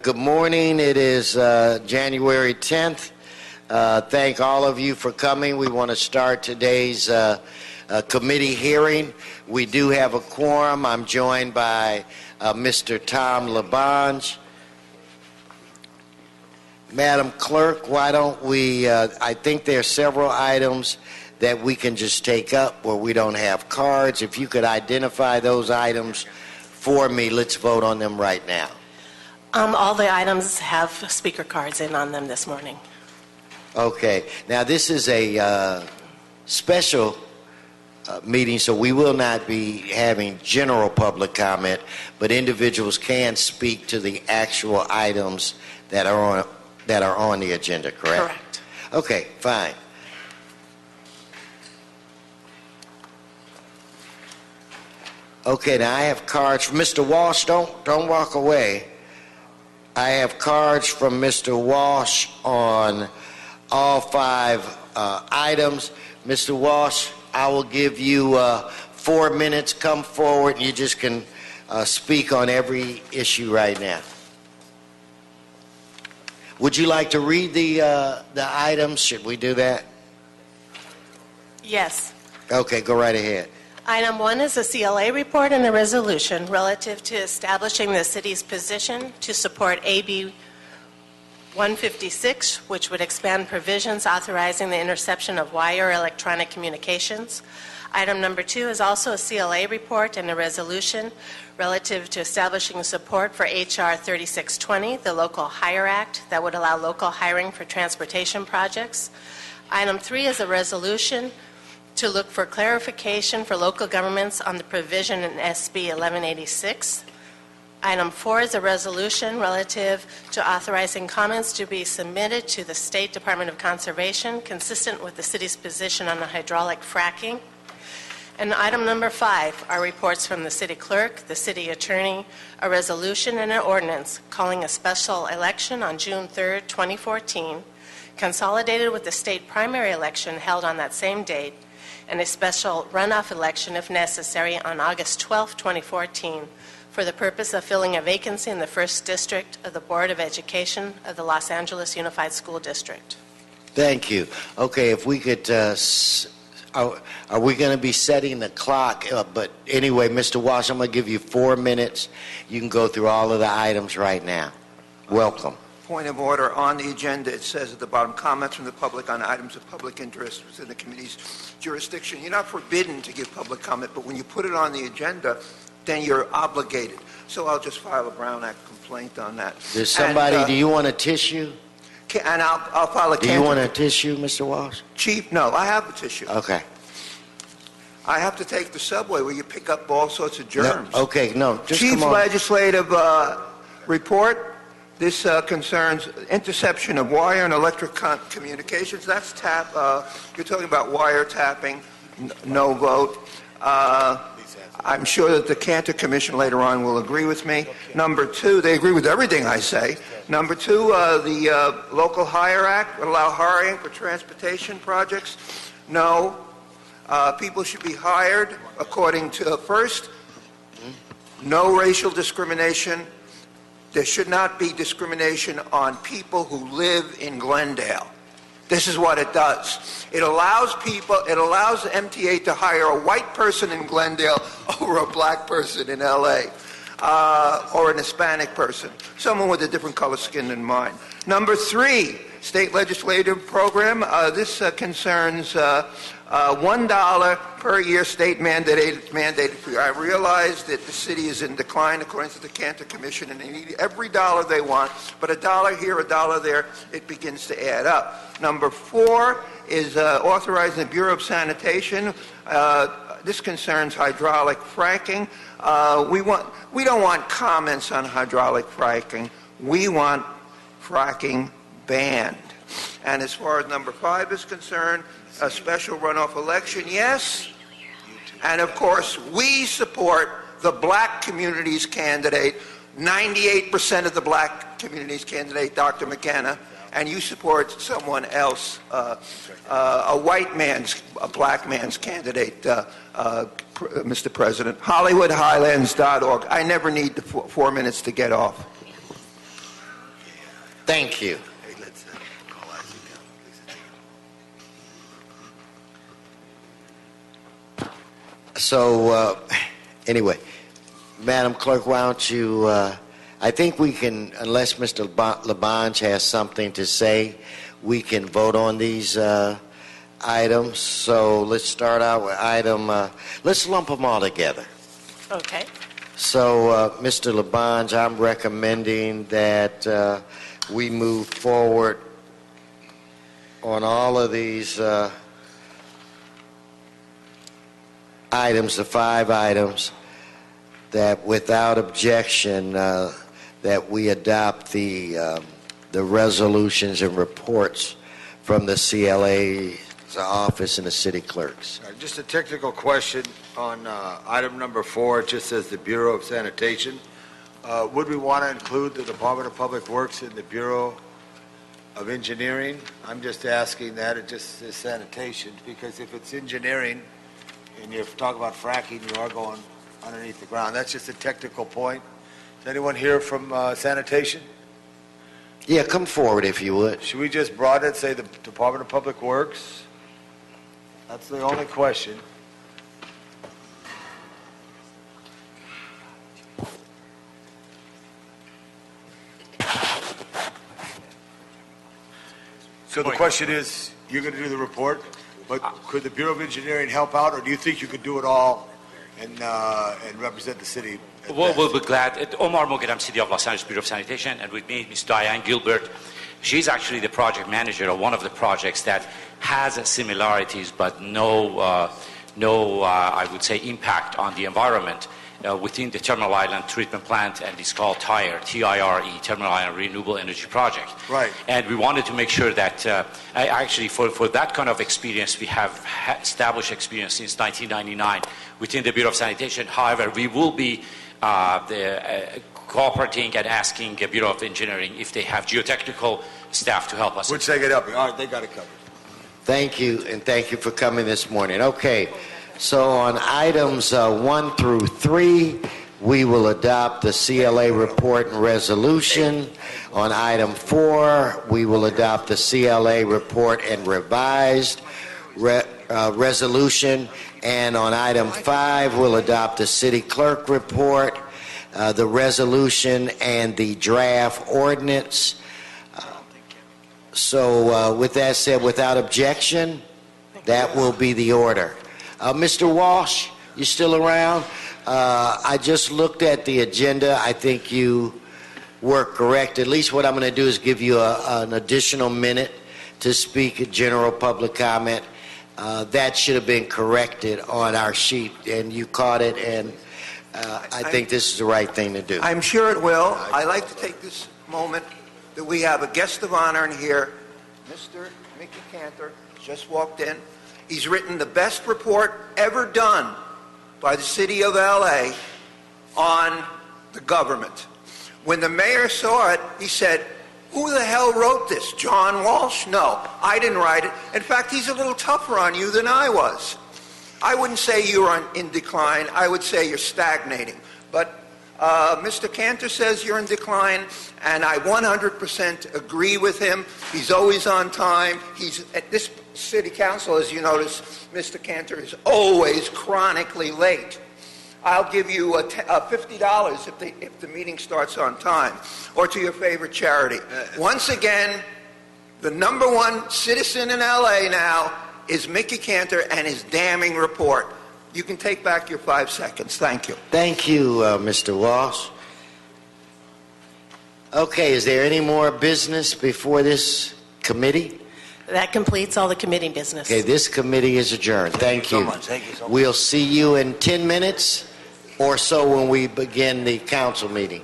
Good morning. It is January 10th. Thank all of you for coming. We want to start today's committee hearing. We do have a quorum. I'm joined by Mr. Tom Labange. Madam Clerk, why don't we, I think there are several items that we can just take up where we don't have cards. If you could identify those items for me, let's vote on them right now. All the items have speaker cards in on them this morning. Okay. Now, this is a special meeting, so we will not be having general public comment, but individuals can speak to the actual items that are on the agenda, correct? Correct. Okay, fine. Okay, now I have cards from Mr. Walsh. Don't walk away. I have cards from Mr. Walsh on all five items. Mr. Walsh, I will give you 4 minutes. Come forward, and you just can speak on every issue right now. Would you like to read the items? Should we do that? Yes. Okay, go right ahead. Item 1 is a CLA report and a resolution relative to establishing the city's position to support AB 156, which would expand provisions authorizing the interception of wire electronic communications. Item number 2 is also a CLA report and a resolution relative to establishing support for H.R. 3620, the Local Hire Act, that would allow local hiring for transportation projects. Item 3 is a resolution to look for clarification for local governments on the provision in SB 1186. Item 4 is a resolution relative to authorizing comments to be submitted to the State Department of Conservation consistent with the city's position on the hydraulic fracking. And item number 5 are reports from the city clerk, the city attorney, a resolution and an ordinance calling a special election on June 3rd, 2014, consolidated with the state primary election held on that same date, and a special runoff election, if necessary, on August 12, 2014, for the purpose of filling a vacancy in the 1st District of the Board of Education of the Los Angeles Unified School District. Thank you. Okay, if we could, are we going to be setting the clock? But anyway, Mr. Walsh, I'm going to give you 4 minutes. You can go through all of the items right now. Welcome. Point of order. On the agenda, it says at the bottom, comments from the public on items of public interest within the committee's jurisdiction. You're not forbidden to give public comment, but when you put it on the agenda, then you're obligated. So I'll just file a Brown Act complaint on that. There's somebody, do you want a tissue? And I'll file a... Do you want a tissue, Mr. Walsh? Chief, no, I have a tissue. Okay. I have to take the subway where you pick up all sorts of germs. No, okay, no, just Chief come on. legislative report. This concerns interception of wire and electric communications. That's tap. You're talking about wiretapping. No vote. I'm sure that the Cantor Commission later on will agree with me. Number 2, they agree with everything I say. Number 2, the Local Hire Act would allow hiring for transportation projects. No. People should be hired according to, first, no racial discrimination. There should not be discrimination on people who live in Glendale. This is what it does. It allows MTA to hire a white person in Glendale over a black person in L.A. Or an Hispanic person, someone with a different color skin than mine. Number 3, state legislative program. This concerns $1 per year state mandated fee. I realize that the city is in decline according to the Cantor Commission, and they need every dollar they want, but $1 here, $1 there, it begins to add up. Number 4 is authorizing the Bureau of Sanitation. This concerns hydraulic fracking. We don't want comments on hydraulic fracking. We want fracking banned. And as far as number 5 is concerned, a special runoff election, yes. And of course, we support the black community's candidate, 98% of the black community's candidate, Dr. McKenna, and you support someone else, a black man's candidate, Mr. President. HollywoodHighlands.org. I never need the 4 minutes to get off. Thank you. Hey, let's call Isaac down. So, anyway, Madam Clerk, why don't you, I think we can, unless Mr. Labange has something to say, we can vote on these items. So let's start out with item, let's lump them all together. Okay. So, Mr. Labange, I'm recommending that we move forward on all of these items, the 5 items, that without objection, that we adopt the resolutions and reports from the CLA's office and the city clerks. Just a technical question on item number 4. It just says the Bureau of Sanitation. Would we want to include the Department of Public Works in the Bureau of Engineering? I'm just asking that. It just says sanitation, because if it's engineering and you're talking about fracking, you are going underneath the ground. That's just a technical point. Is anyone here from sanitation? Yeah, come forward if you would. Should we just broaden it, say the Department of Public Works? That's the only question. So the question is, you're going to do the report, but could the Bureau of Engineering help out, or do you think you could do it all and represent the city? We'll be glad. Omar Moghedam, City of Los Angeles Bureau of Sanitation, and with me, Ms. Diane Gilbert. She's actually the project manager of one of the projects that has similarities, but no, I would say, impact on the environment within the Terminal Island Treatment Plant, and it's called TIRE, T-I-R-E, Terminal Island Renewable Energy Project. Right. And we wanted to make sure that, actually, for that kind of experience, we have established experience since 1999 within the Bureau of Sanitation. However, we will be cooperating and asking the Bureau of Engineering if they have geotechnical staff to help us. Which they get up. All right, they got it covered. Thank you, and thank you for coming this morning. Okay, so on items 1 through 3, we will adopt the CLA report and resolution. On item 4, we will adopt the CLA report and revised resolution. And on item 5, we'll adopt the city clerk report, the resolution, and the draft ordinance. So with that said, without objection, that will be the order. Mr. Walsh, you still around? I just looked at the agenda. I think you were correct. At least what I'm going to do is give you an additional minute to speak at general public comment. That should have been corrected on our sheet, and you caught it, and I think this is the right thing to do. I'm sure it will. I'd like to take this moment that we have a guest of honor in here, Mr. Mickey Cantor, just walked in. He's written the best report ever done by the city of LA on the government. When the mayor saw it, he said, "Who the hell wrote this? John Walsh?" No, I didn't write it. In fact, he's a little tougher on you than I was. I wouldn't say you're in decline. I would say you're stagnating. But Mr. Cantor says you're in decline, and I 100% agree with him. He's always on time. He's at this city council, as you notice, Mr. Cantor is always chronically late. I'll give you $50 if the meeting starts on time, or to your favorite charity. Once again, the #1 citizen in LA now is Mickey Cantor and his damning report. You can take back your 5 seconds. Thank you. Thank you, Mr. Walsh. Okay, is there any more business before this committee? That completes all the committee business. Okay, this committee is adjourned. Thank you. Thank you so much. We'll see you in 10 minutes or so when we begin the council meeting.